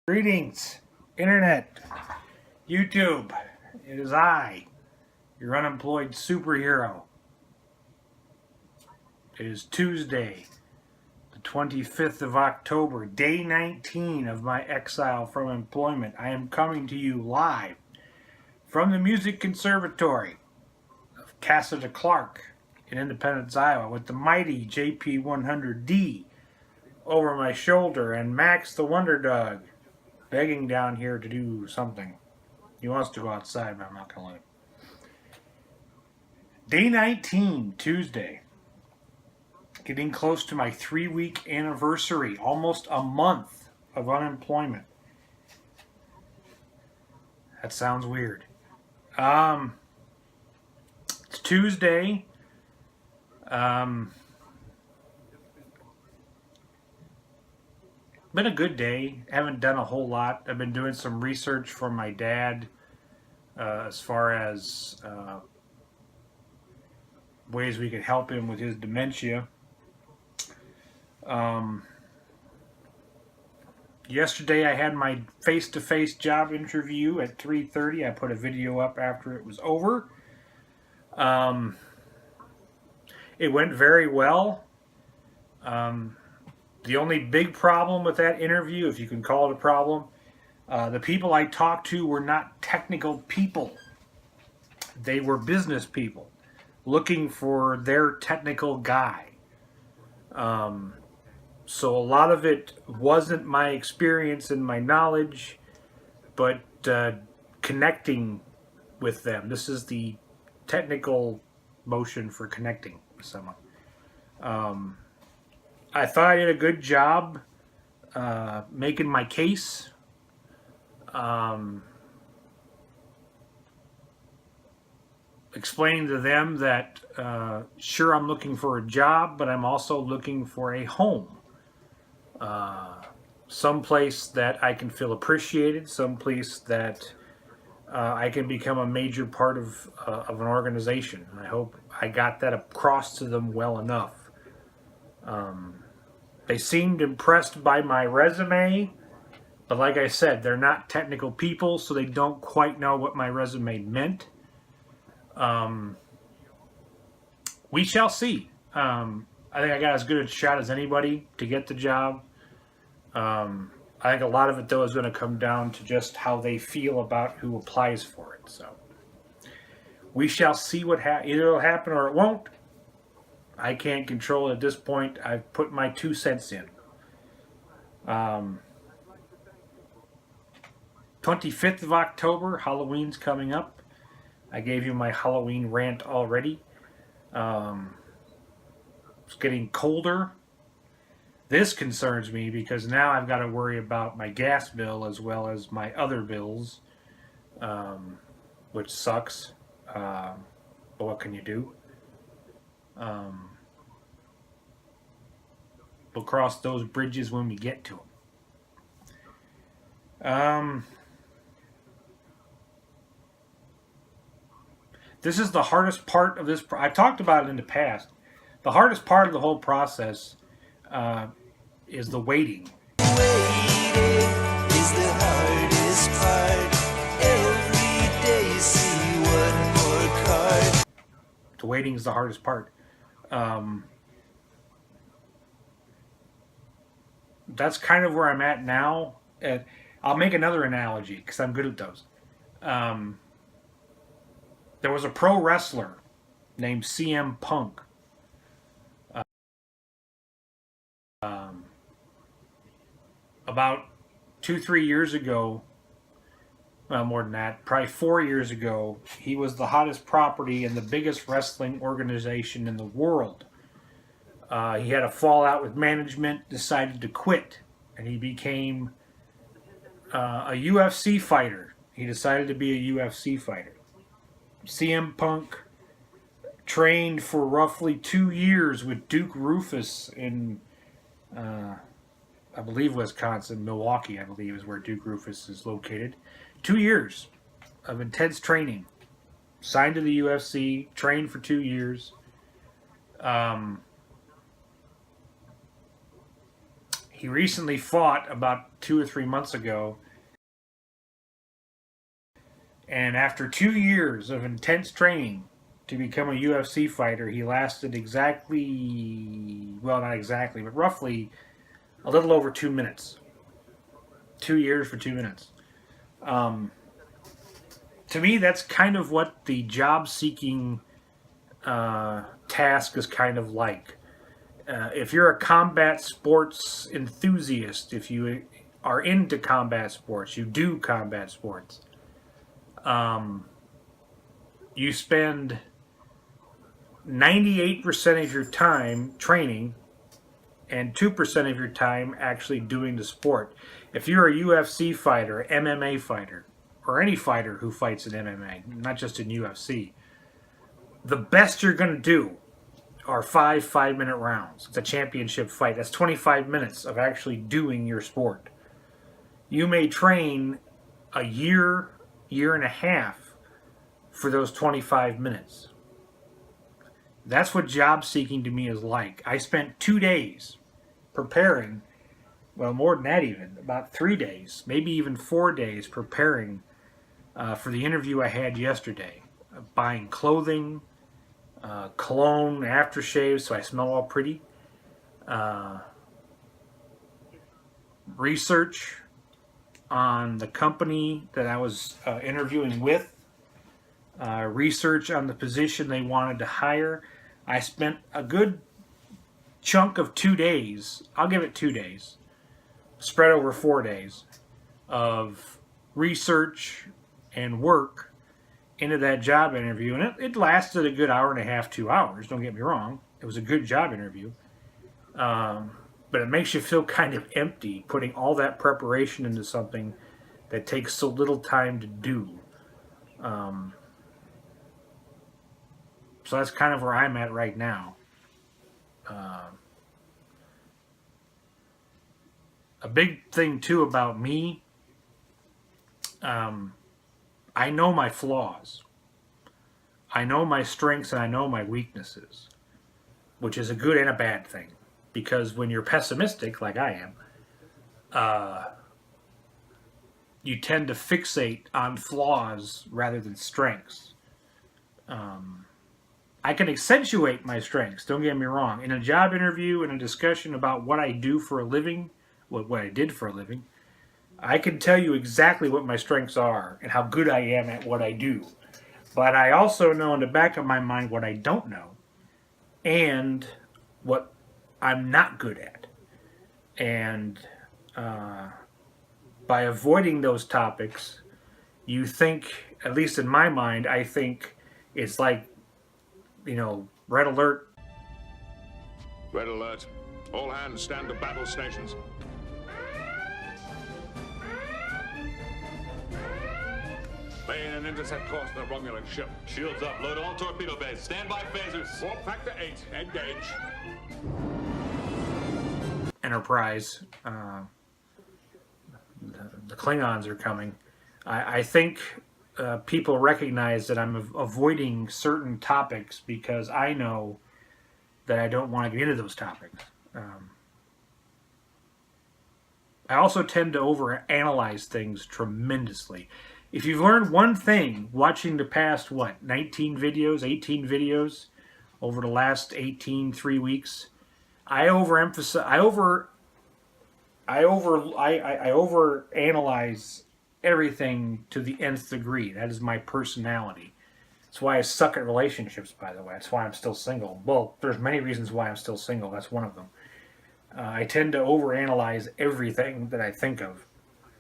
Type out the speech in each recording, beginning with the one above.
Greetings, Internet, YouTube. It is I, your unemployed superhero. It is Tuesday, the 25th of October, day 19 of my exile from employment. I am coming to you live from the Music Conservatory of Casa de Clark in Independence, Iowa, with the mighty JP100D over my shoulder and Max the Wonder Dog begging down here to do something. He wants to go outside, but I'm not going to let him. Day 19, Tuesday. Getting close to my 3-week anniversary. Almost a month of unemployment. That sounds weird. It's Tuesday. Been a good day. Haven't done a whole lot. I've been doing some research for my dad as far as ways we could help him with his dementia. Yesterday I had my face-to-face job interview at 3:30. I put a video up after it was over. It went very well. The only big problem with that interview, if you can call it a problem, the people I talked to were not technical people. They were business people looking for their technical guy. So a lot of it wasn't my experience and my knowledge, but connecting with them. This is the technical motion for connecting with someone. I thought I did a good job making my case. Explaining to them that sure, I'm looking for a job, but I'm also looking for a home. Someplace that I can feel appreciated, someplace that I can become a major part of an organization. I hope I got that across to them well enough. They seemed impressed by my resume, but like I said, they're not technical people, so they don't quite know what my resume meant. We shall see. I think I got as good a shot as anybody to get the job. I think a lot of it, though, is going to come down to just how they feel about who applies for it. So we shall see what happens. Either it'll happen or it won't. I can't control it at this point. I've put my 2 cents in. 25th of October, Halloween's coming up. I gave you my Halloween rant already. It's getting colder. This concerns me because now I've got to worry about my gas bill as well as my other bills, which sucks. But what can you do? We'll cross those bridges when we get to them. This is the hardest part of this. I've talked about it in the past. The hardest part of the whole process is the waiting. Waiting is the hardest part. Every day you see one more card. The waiting is the hardest part. That's kind of where I'm at now. I'll make another analogy because I'm good at those. There was a pro wrestler named CM Punk. About 2-3 years ago, well, more than that, probably 4 years ago, he was the hottest property in the biggest wrestling organization in the world. He had a fallout with management, decided to quit, and he became a UFC fighter. He decided to be a UFC fighter. CM Punk trained for roughly 2 years with Duke Rufus in, I believe, Wisconsin. Milwaukee, I believe, is where Duke Rufus is located. 2 years of intense training. Signed to the UFC, trained for 2 years. he recently fought about 2 or 3 months ago, and after 2 years of intense training to become a UFC fighter, he lasted exactly, well, not exactly, but roughly a little over 2 minutes. 2 years for 2 minutes. To me, that's kind of what the job-seeking task is kind of like. If you're a combat sports enthusiast, if you are into combat sports, you do combat sports, you spend 98% of your time training and 2% of your time actually doing the sport. If you're a UFC fighter, MMA fighter, or any fighter who fights in MMA, not just in UFC, the best you're going to do are 5-minute rounds. It's a championship fight. That's 25 minutes of actually doing your sport. You may train a year, year and a half for those 25 minutes. That's what job seeking to me is like. I spent 2 days preparing, well, more than that even, about 3 days, maybe even 4 days preparing for the interview I had yesterday. Buying clothing, cologne, aftershave, so I smell all pretty. Research on the company that I was interviewing with. Research on the position they wanted to hire. I spent a good chunk of 2 days, I'll give it 2 days, spread over 4 days, of research and work into that job interview. And it lasted a good hour and a half, 2 hours, don't get me wrong. It was a good job interview. But it makes you feel kind of empty putting all that preparation into something that takes so little time to do. So that's kind of where I'm at right now. A big thing, too, about me, I know my flaws. I know my strengths and I know my weaknesses, which is a good and a bad thing. Because when you're pessimistic, like I am, you tend to fixate on flaws rather than strengths. I can accentuate my strengths, don't get me wrong. In a job interview, in a discussion about what I do for a living, what I did for a living, I can tell you exactly what my strengths are and how good I am at what I do. But I also know in the back of my mind what I don't know and what I'm not good at. And by avoiding those topics, you think, at least in my mind, I think it's like, red alert. Red alert. All hands stand to battle stations. Laying an intercept course to the Romulan ship. Shields up. Load all torpedo bays. Stand by phasers. Warp factor 8. Engage. Enterprise. The Klingons are coming. I think people recognize that I'm avoiding certain topics because I know that I don't want to get into those topics. I also tend to overanalyze things tremendously. If you've learned one thing watching the past, 19 videos, 18 videos over the last 3 weeks, I overanalyze everything to the nth degree. That is my personality. That's why I suck at relationships, by the way. That's why I'm still single. Well, there's many reasons why I'm still single. That's one of them. I tend to overanalyze everything that I think of.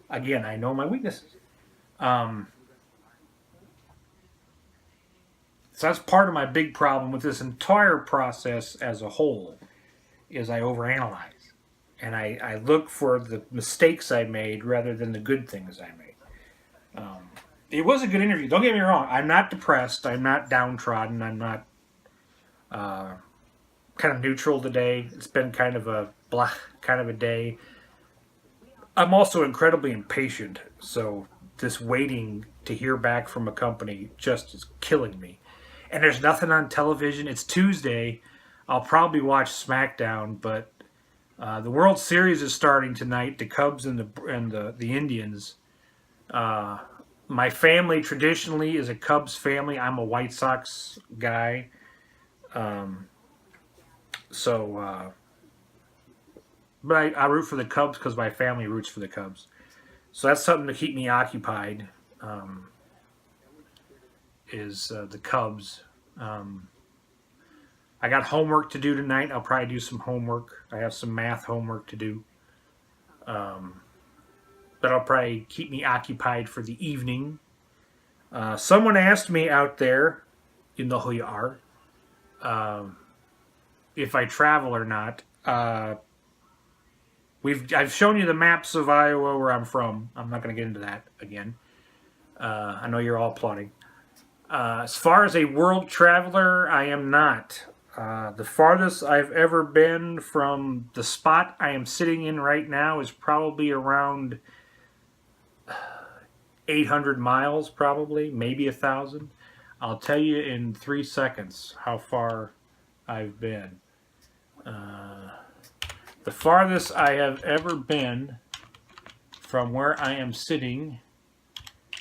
Again, I know my weaknesses. So that's part of my big problem with this entire process as a whole, is I overanalyze. And I look for the mistakes I made rather than the good things I made. It was a good interview. Don't get me wrong. I'm not depressed. I'm not downtrodden. I'm not kind of neutral today. It's been kind of a blah kind of a day. I'm also incredibly impatient. So this waiting to hear back from a company just is killing me. And there's nothing on television. It's Tuesday. I'll probably watch SmackDown, but The World Series is starting tonight. The Cubs and the Indians. My family traditionally is a Cubs family. I'm a White Sox guy. But I root for the Cubs because my family roots for the Cubs. So that's something to keep me occupied. Is the Cubs. I got homework to do tonight. I'll probably do some homework. I have some math homework to do. That'll probably keep me occupied for the evening. Someone asked me out there, you know who you are, if I travel or not. I've shown you the maps of Iowa where I'm from. I'm not going to get into that again. I know you're all plotting. As far as a world traveler, I am not. The farthest I've ever been from the spot I am sitting in right now is probably around 800 miles, probably, maybe 1,000. I'll tell you in 3 seconds how far I've been. The farthest I have ever been from where I am sitting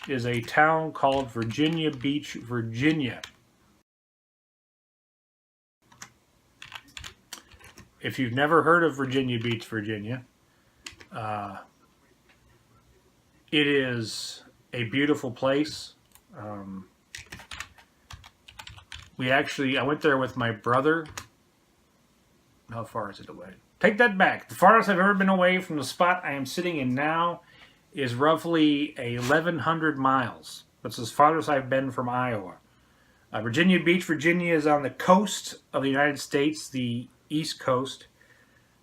is a town called Virginia Beach, Virginia. If you've never heard of Virginia Beach, Virginia, it is a beautiful place. I went there with my brother. How far is it away? Take that back. The farthest I've ever been away from the spot I am sitting in now is roughly 1,100 miles. That's as far as I've been from Iowa. Virginia Beach, Virginia is on the coast of the United States, the East Coast.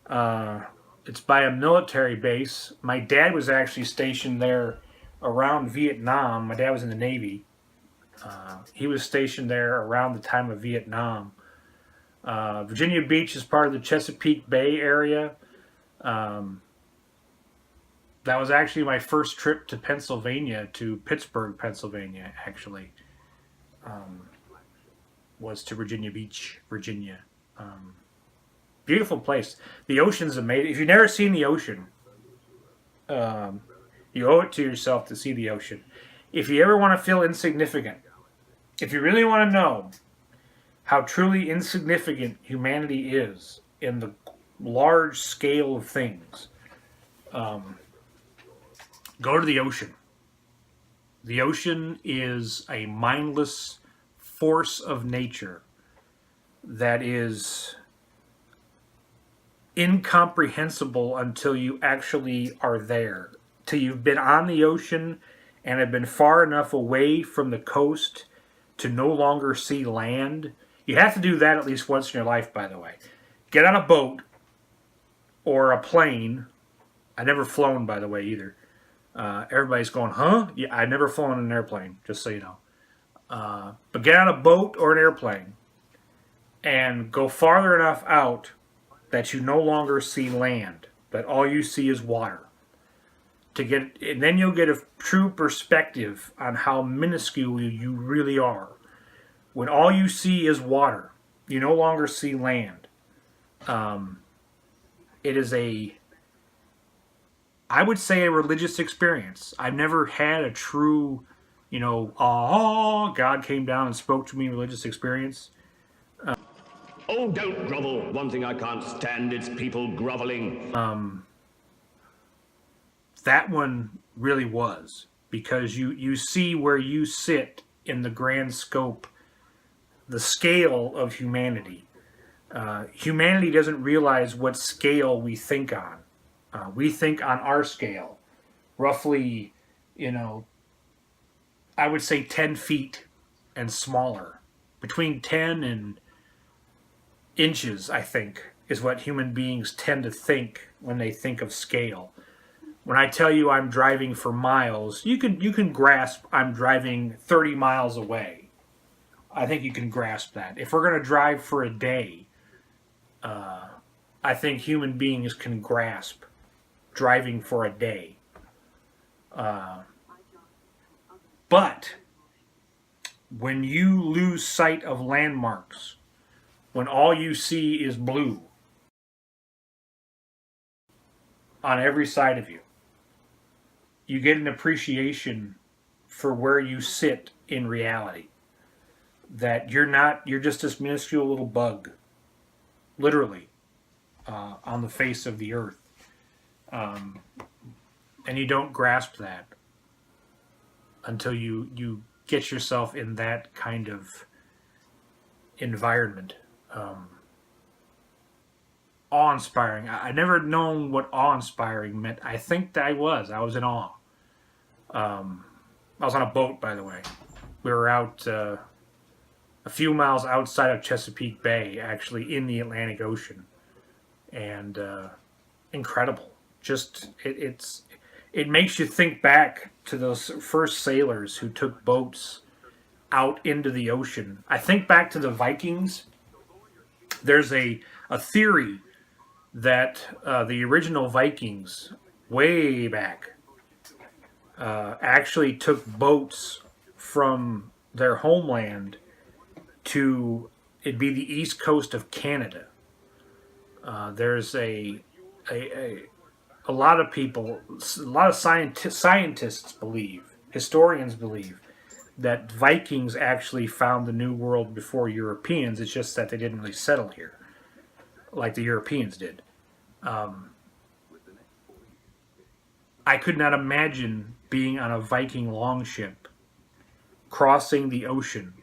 It's by a military base. My dad was actually stationed there around Vietnam. My dad was in the Navy. He was stationed there around the time of Vietnam. Virginia Beach is part of the Chesapeake Bay area. That was actually my first trip to Pennsylvania, to Pittsburgh, Pennsylvania, actually. Was to Virginia Beach, Virginia. Beautiful place. The ocean's amazing. If you've never seen the ocean, you owe it to yourself to see the ocean. If you ever want to feel insignificant, if you really want to know how truly insignificant humanity is in the large scale of things, go to the ocean. The ocean is a mindless force of nature that is incomprehensible until you actually are there. Till you've been on the ocean and have been far enough away from the coast to no longer see land. You have to do that at least once in your life, by the way. Get on a boat or a plane. I've never flown, by the way, either. Everybody's going, huh? Yeah, I've never flown in an airplane, just so you know. But get on a boat or an airplane and go farther enough out that you no longer see land, that all you see is water. And then you'll get a true perspective on how minuscule you really are. When all you see is water, you no longer see land. It is I would say a religious experience. I've never had a true, God came down and spoke to me religious experience. Oh, don't grovel. One thing I can't stand is people groveling. That one really was, because you see where you sit in the grand scope, the scale of humanity. Humanity doesn't realize what scale we think on. We think on our scale, roughly, I would say 10 feet and smaller. Between 10 and inches, I think, is what human beings tend to think when they think of scale. When I tell you I'm driving for miles, you can grasp I'm driving 30 miles away. I think you can grasp that. If we're going to drive for a day, I think human beings can grasp driving for a day. But when you lose sight of landmarks, when all you see is blue, on every side of you. You get an appreciation for where you sit in reality. That you're just this minuscule little bug, literally, on the face of the earth. And you don't grasp that until you get yourself in that kind of environment. Awe-inspiring. I never known what awe-inspiring meant. I think that I was in awe. I was on a boat, by the way. We were out a few miles outside of Chesapeake Bay, actually in the Atlantic Ocean, and incredible. Just it makes you think back to those first sailors who took boats out into the ocean. I think back to the Vikings. There's a theory that the original Vikings, way back, actually took boats from their homeland to, it'd be the east coast of Canada. There's a lot of people, a lot of scientists believe, historians believe, that Vikings actually found the New World before Europeans. It's just that they didn't really settle here like the Europeans did. I could not imagine being on a Viking longship crossing the ocean.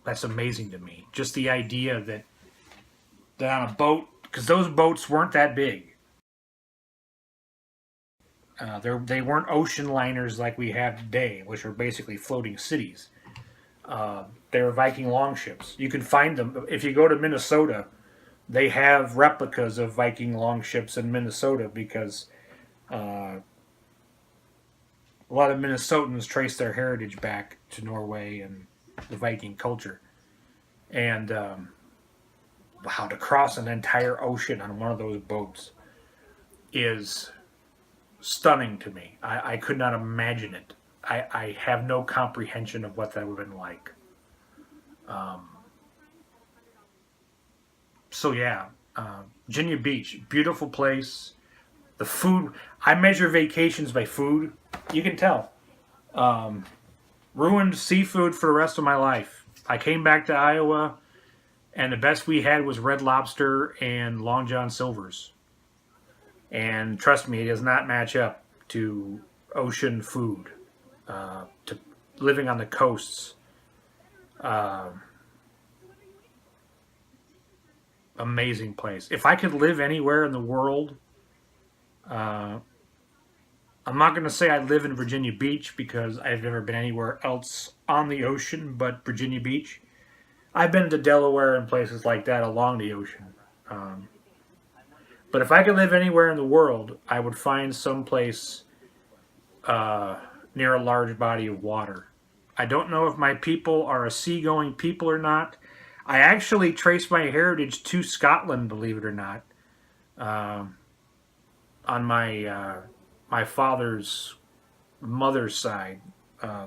That's amazing to me. Just the idea that on a boat, because those boats weren't that big. They weren't ocean liners like we have today, which are basically floating cities. They were Viking longships. You can find them. If you go to Minnesota, they have replicas of Viking longships in Minnesota because a lot of Minnesotans trace their heritage back to Norway and the Viking culture. And wow, to cross an entire ocean on one of those boats is stunning to me. I could not imagine it. I have no comprehension of what that would have been like. So yeah, Virginia Beach, beautiful place. The food, I measure vacations by food. You can tell. Ruined seafood for the rest of my life. I came back to Iowa, and the best we had was Red Lobster and Long John Silver's. And trust me, it does not match up to ocean food, to living on the coasts. Amazing place. If I could live anywhere in the world, I'm not going to say I live in Virginia Beach because I've never been anywhere else on the ocean but Virginia Beach. I've been to Delaware and places like that along the ocean. But if I could live anywhere in the world, I would find some place near a large body of water. I don't know if my people are a seagoing people or not. I actually trace my heritage to Scotland, believe it or not. On my father's mother's side,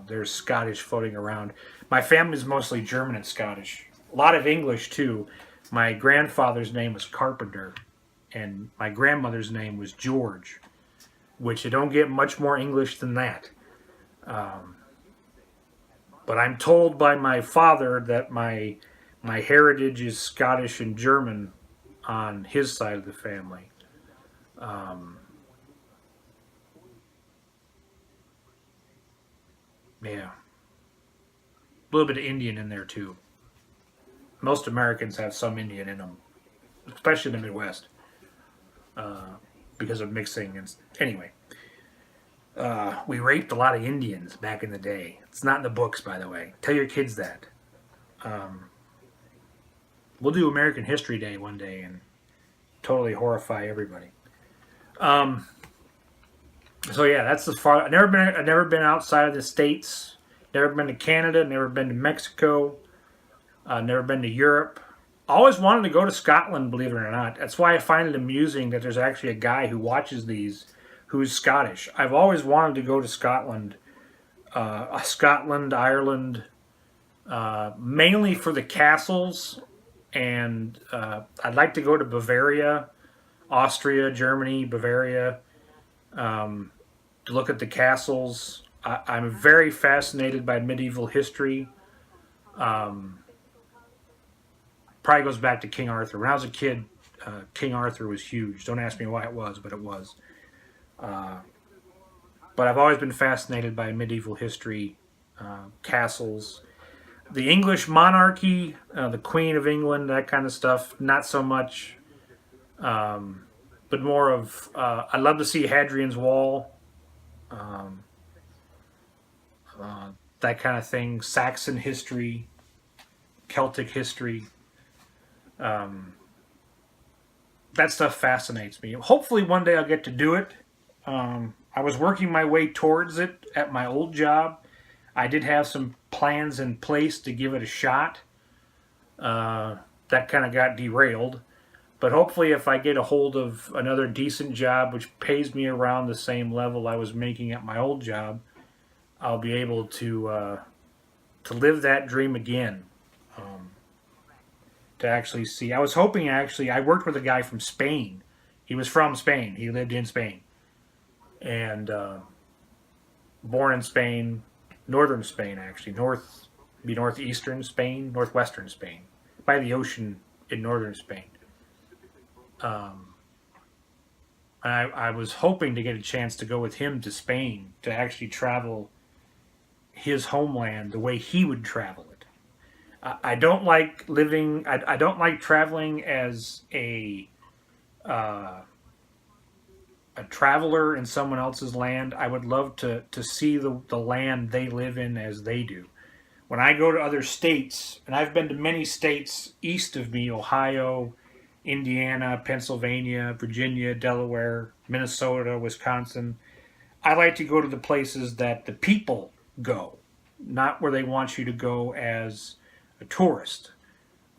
there's Scottish floating around. My family's mostly German and Scottish. A lot of English, too. My grandfather's name was Carpenter, and my grandmother's name was George, which you don't get much more English than that. But I'm told by my father that my heritage is Scottish and German on his side of the family. Yeah. A little bit of Indian in there, too. Most Americans have some Indian in them, especially in the Midwest, because of mixing. And anyway, we raped a lot of Indians back in the day. It's not in the books, by the way. Tell your kids that. We'll do American History Day one day and totally horrify everybody. So yeah, that's as far. I've never been outside of the States. Never been to Canada. Never been to Mexico. Never been to Europe. Always wanted to go to Scotland, believe it or not. That's why I find it amusing that there's actually a guy who watches these who's Scottish. I've always wanted to go to Scotland. Scotland, Ireland, mainly for the castles and I'd like to go to Bavaria, Austria, Germany, Bavaria, to look at the castles. I'm very fascinated by medieval history. Probably goes back to King Arthur. When I was a kid, King Arthur was huge. Don't ask me why it was, but it was. But I've always been fascinated by medieval history, castles, the English monarchy, the Queen of England, that kind of stuff. Not so much, but more of. I'd love to see Hadrian's Wall, that kind of thing. Saxon history, Celtic history. That stuff fascinates me. Hopefully, one day I'll get to do it. I was working my way towards it at my old job. I did have some plans in place to give it a shot. That kind of got derailed. But hopefully, if I get a hold of another decent job which pays me around the same level I was making at my old job, I'll be able to live that dream again. To actually see. I was hoping I worked with a guy from Spain. He was from Spain. He lived in Spain. And born in Spain, northern Spain actually, northeastern Spain, northwestern Spain, by the ocean in northern Spain. I was hoping to get a chance to go with him to Spain to actually travel his homeland the way he would travel it. I don't like living. I don't like traveling as a traveler in someone else's land. I would love to see the land they live in as they do. When I go to other states, and I've been to many states east of me, Ohio, Indiana, Pennsylvania, Virginia, Delaware, Minnesota, Wisconsin, I like to go to the places that the people go, not where they want you to go as a tourist.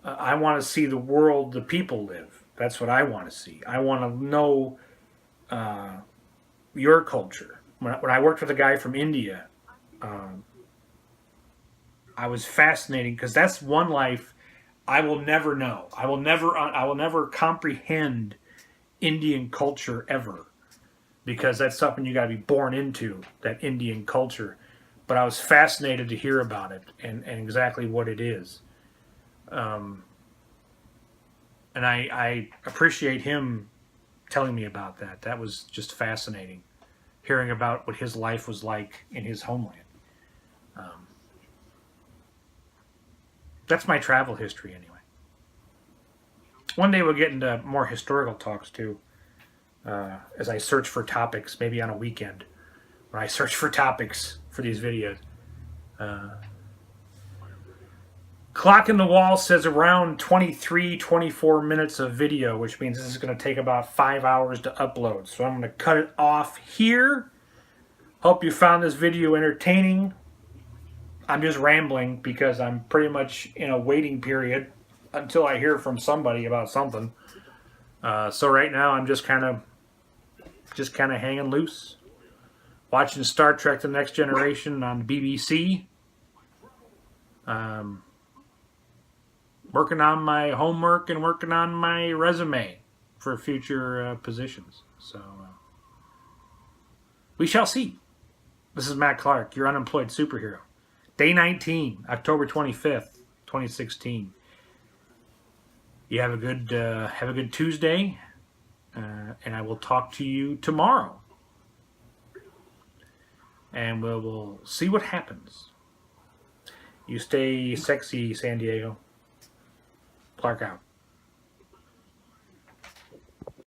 I want to see the world the people live. That's what I want to see. I want to know your culture. When I worked with a guy from India, I was fascinating because that's one life I will never know. I will never comprehend Indian culture ever, because that's something you got to be born into, that Indian culture. But I was fascinated to hear about it and exactly what it is. And I appreciate him telling me about that. That was just fascinating, hearing about what his life was like in his homeland. That's my travel history anyway. One day we'll get into more historical talks too, as I search for topics, maybe on a weekend, when I search for topics for these videos. Clock in the wall says around 24 minutes of video, which means this is going to take about 5 hours to upload. So I'm going to cut it off here. Hope you found this video entertaining. I'm just rambling because I'm pretty much in a waiting period until I hear from somebody about something. So right now I'm just kind of hanging loose, watching Star Trek: The Next Generation on BBC. Working on my homework and working on my resume for future positions. So we shall see. This is Matt Clark, your unemployed superhero. Day 19, October 25th, 2016. You have a good Tuesday, and I will talk to you tomorrow. And we'll see what happens. You stay sexy, San Diego. Clark out.